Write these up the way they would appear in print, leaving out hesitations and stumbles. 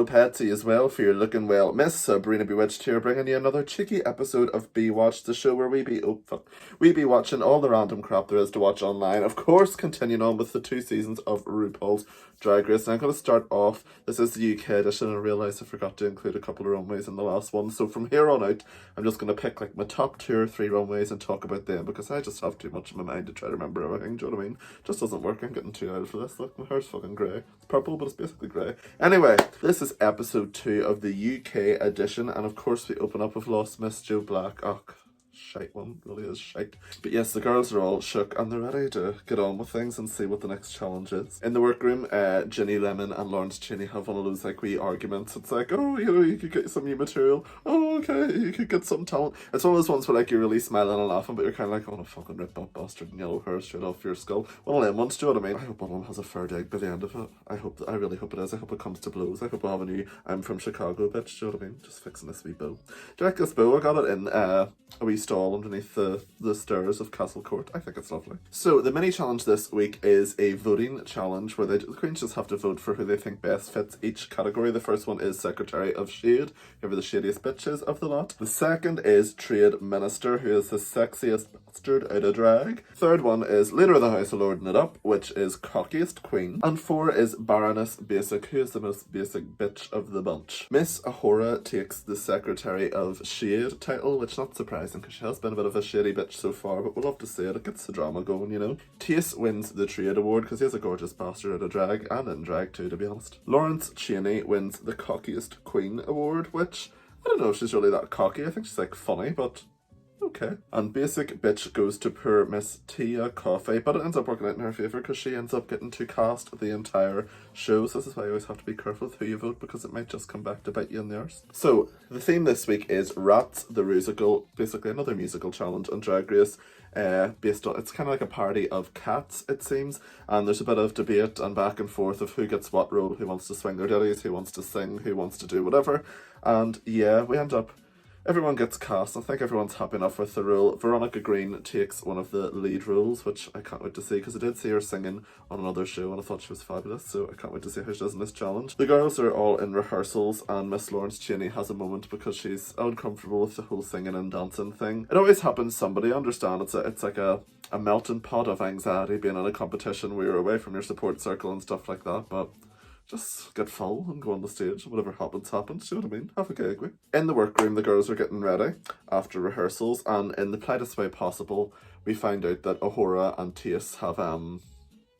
Hello Patsy as well for your looking well. Miss Sabrina Bewitched here, bringing you another cheeky episode of Bewitched, the show where we be watching all the random crap there is to watch online. Of course, continuing on with the 2 seasons of Rupauls Drag Race. And I'm going to start off, this is the UK edition, and I realised I forgot to include a couple of runways in the last one. So from here on out, I'm just going to pick like my top 2 or 3 runways and talk about them, because I just have too much in my mind to try to remember everything, do you know what I mean? Just doesn't work, I'm getting too old for this. Look, my hair's fucking grey. It's purple, but it's basically grey. Anyway, this is episode 2 of the UK edition, and of course we open up with Lost Miss Joe Black. Oh, shite one, really is shite. But yes, the girls are all shook and they're ready to get on with things and see what the next challenge is. In the workroom, Ginny Lemon and Lawrence Cheney have one of those like wee arguments. It's like, oh, you know, you could get some new material. Oh, okay, you could get some talent. It's one of those ones where like you're really smiling and laughing, but you're kind of like, oh, no, fucking rip that bastard and yellow hair straight off your skull. One of them ones, do you know what I mean? I hope one of them has a third egg by the end of it. I really hope it is. I hope it comes to blows. I hope we'll have a new I'm from Chicago bitch, do you know what I mean? Just fixing this wee bow. Do you like this bow? I got it in a wee stall underneath the stairs of Castle Court. I think it's lovely. So the mini challenge this week is a voting challenge where the queens just have to vote for who they think best fits each category. The first one is Secretary of Shade, whoever the shadiest bitch is of the lot. The second is Trade Minister, who is the sexiest bastard out of drag. Third one is Leader of the House of Lording It Up, which is Cockiest Queen. And 4 is Baroness Basic, who is the most basic bitch of the bunch. Miss Ahura takes the Secretary of Shade title, which is not surprising because she has been a bit of a shady bitch so far, but we'll love to see it. It gets the drama going, you know. Tace wins the Trade Award because he's a gorgeous bastard out of drag, and in drag too, to be honest. Lawrence Cheney wins the Cockiest Queen Award, which, I don't know if she's really that cocky. I think she's like funny, but okay. And Basic Bitch goes to poor Miss Tia Coffey, but it ends up working out in her favour because she ends up getting to cast the entire show. So this is why you always have to be careful with who you vote, because it might just come back to bite you in the arse. So the theme this week is Rats the Rusical, basically another musical challenge on Drag Race. Based on, it's kind of like a party of cats, it seems, and there's a bit of debate and back and forth of who gets what role, who wants to swing their ditties, who wants to sing, who wants to do whatever, and yeah, we end up, everyone gets cast. I think everyone's happy enough with the role. Veronica Green takes one of the lead roles, which I can't wait to see, because I did see her singing on another show and I thought she was fabulous, so I can't wait to see how she does in this challenge. The girls are all in rehearsals and Miss Lawrence Cheney has a moment because she's uncomfortable with the whole singing and dancing thing. It always happens to somebody, I understand it's like a melting pot of anxiety being in a competition where you're away from your support circle and stuff like that, but just get full and go on the stage. Whatever happens, happens. Do you know what I mean? Have a gig. In the workroom, the girls are getting ready after rehearsals, and in the politest way possible, we find out that Ahura and Tace have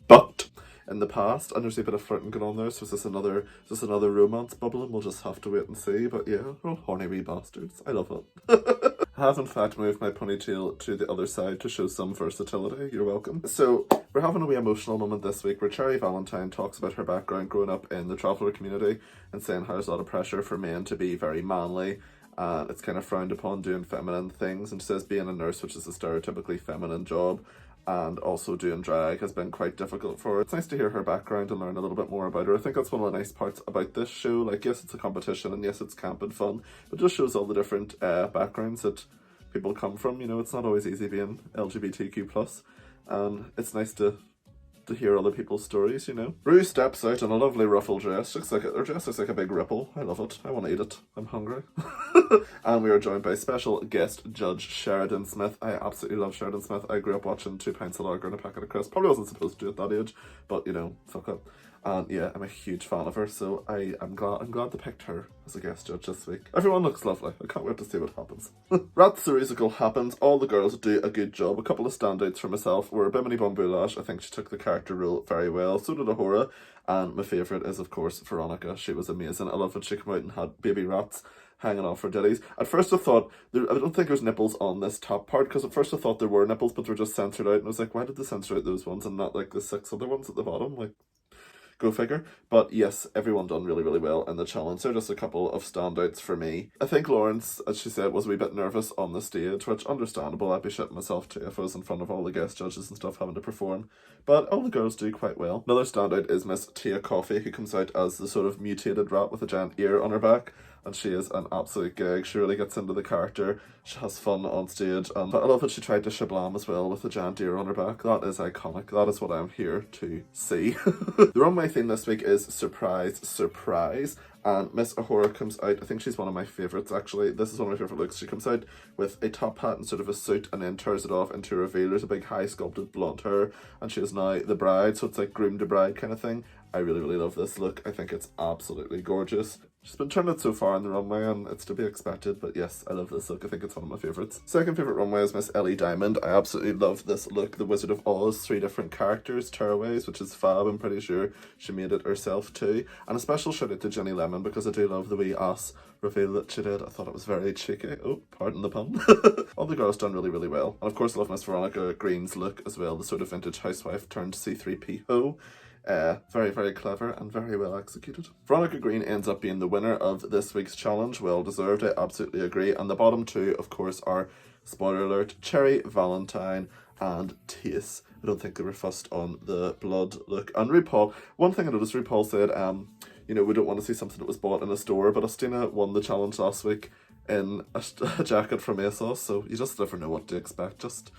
bucked in the past, and there's a bit of flirting going on there. So is this another romance bubble, and we'll just have to wait and see. But yeah, they're all horny wee bastards. I love it. I have in fact moved my ponytail to the other side to show some versatility. You're welcome. So we're having a wee emotional moment this week where Cherry Valentine talks about her background growing up in the traveller community and saying how there's a lot of pressure for men to be very manly, and it's kind of frowned upon doing feminine things, and she says being a nurse, which is a stereotypically feminine job, and also doing drag has been quite difficult for her. It's nice to hear her background and learn a little bit more about her. I think that's one of the nice parts about this show. Like, yes, it's a competition and yes, it's camp and fun, but it just shows all the different backgrounds that people come from. You know, it's not always easy being LGBTQ+, and it's nice to hear other people's stories, you know. Rue steps out in a lovely ruffle dress. Her dress looks like a big ripple. I love it. I want to eat it. I'm hungry. And we are joined by special guest judge Sheridan Smith. I absolutely love Sheridan Smith. I grew up watching 2 pints of lager and a packet of crisps. Probably wasn't supposed to at that age, but you know, fuck up. And yeah, I'm a huge fan of her, so I'm glad they picked her as a guest judge this week. Everyone looks lovely. I can't wait to see what happens. Rats the Rusical happens. All the girls do a good job. A couple of standouts for myself were Bimini Bombulash. I think she took the character role very well. So did Ahura. And my favourite is, of course, Veronica. She was amazing. I love when she came out and had baby rats hanging off her ditties. At first I thought, I don't think there's nipples on this top part, because at first I thought there were nipples, but they were just censored out. And I was like, why did they censor out those ones and not like the 6 other ones at the bottom? Like, go figure. But yes, everyone done really, really well in the challenge. There are just a couple of standouts for me. I think Lawrence, as she said, was a wee bit nervous on the stage, which understandable. I'd be shitting myself too if I was in front of all the guest judges and stuff having to perform. But all the girls do quite well. Another standout is Miss Tia Coffey, who comes out as the sort of mutated rat with a giant ear on her back. And she is an absolute gig. She really gets into the character. She has fun on stage. But I love that she tried to shablam as well with the giant ear on her back. That is iconic. That is what I'm here to see. The runway theme this week is Surprise, Surprise. And Miss Ahura comes out, I think she's one of my favourites actually. This is one of my favourite looks. She comes out with a top hat and sort of a suit and then tears it off into a reveal. There's a big high sculpted blonde hair and she is now the bride, so it's like groom to bride kind of thing. I really, really love this look. I think it's absolutely gorgeous. She's been turned out so far on the runway and it's to be expected, but yes, I love this look. I think it's one of my favourites. Second favourite runway is Miss Ellie Diamond. I absolutely love this look. The Wizard of Oz, 3 different characters, tearaways, which is fab. I'm pretty sure she made it herself too. And a special shout out to Jenny Lemon because I do love the wee ass reveal that she did. I thought it was very cheeky. Oh, pardon the pun. All the girls done really, really well. And of course I love Miss Veronica Green's look as well, the sort of vintage housewife turned C3PO. Very, very clever and very well executed. Veronica Green ends up being the winner of this week's challenge. Well deserved, I absolutely agree. And the bottom 2, of course, are, spoiler alert, Cherry, Valentine, and Tace. I don't think they were fussed on the blood look. And RuPaul, one thing I noticed, RuPaul said, you know, we don't want to see something that was bought in a store, but Astina won the challenge last week in a jacket from ASOS, so you just never know what to expect. Just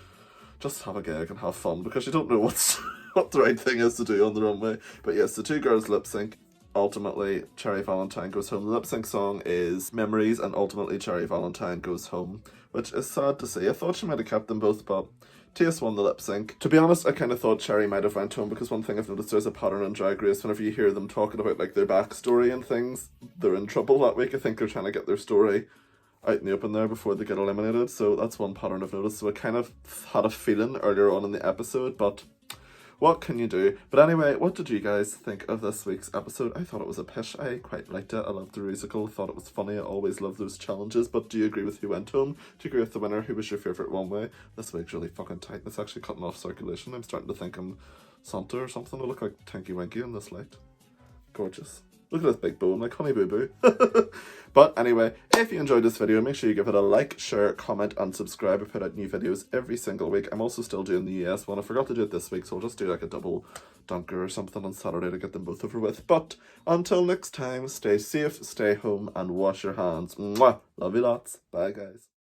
have a gig and have fun because you don't know what the right thing is to do on the runway. But yes, the 2 girls lip sync. Ultimately, Cherry Valentine goes home. The lip sync song is Memories, and ultimately Cherry Valentine goes home, which is sad to see. I thought she might have kept them both, but Tace won the lip sync. To be honest, I kind of thought Cherry might have went home because one thing I've noticed, there's a pattern on Drag Race. Whenever you hear them talking about like their backstory and things, they're in trouble that week. I think they're trying to get their story out in the open there before they get eliminated, so that's one pattern I've noticed. So I kind of had a feeling earlier on in the episode, but what can you do? But anyway, what did you guys think of this week's episode? I thought it was a pish. I quite liked it. I loved the musical, thought it was funny. I always love those challenges. But do you agree with who went home? Do you agree with the winner? Who was your favourite runway? This week's really fucking tight. It's actually cutting off circulation. I'm starting to think I'm Santa or something. I look like Tinky Winky in this light. Gorgeous. Look at this big bone, like Honey Boo Boo. But anyway, if you enjoyed this video, make sure you give it a like, share, comment, and subscribe. I put out new videos every single week. I'm also still doing the US one. I forgot to do it this week, so I'll just do like a double dunker or something on Saturday to get them both over with. But until next time, stay safe, stay home, and wash your hands. Mwah! Love you lots. Bye, guys.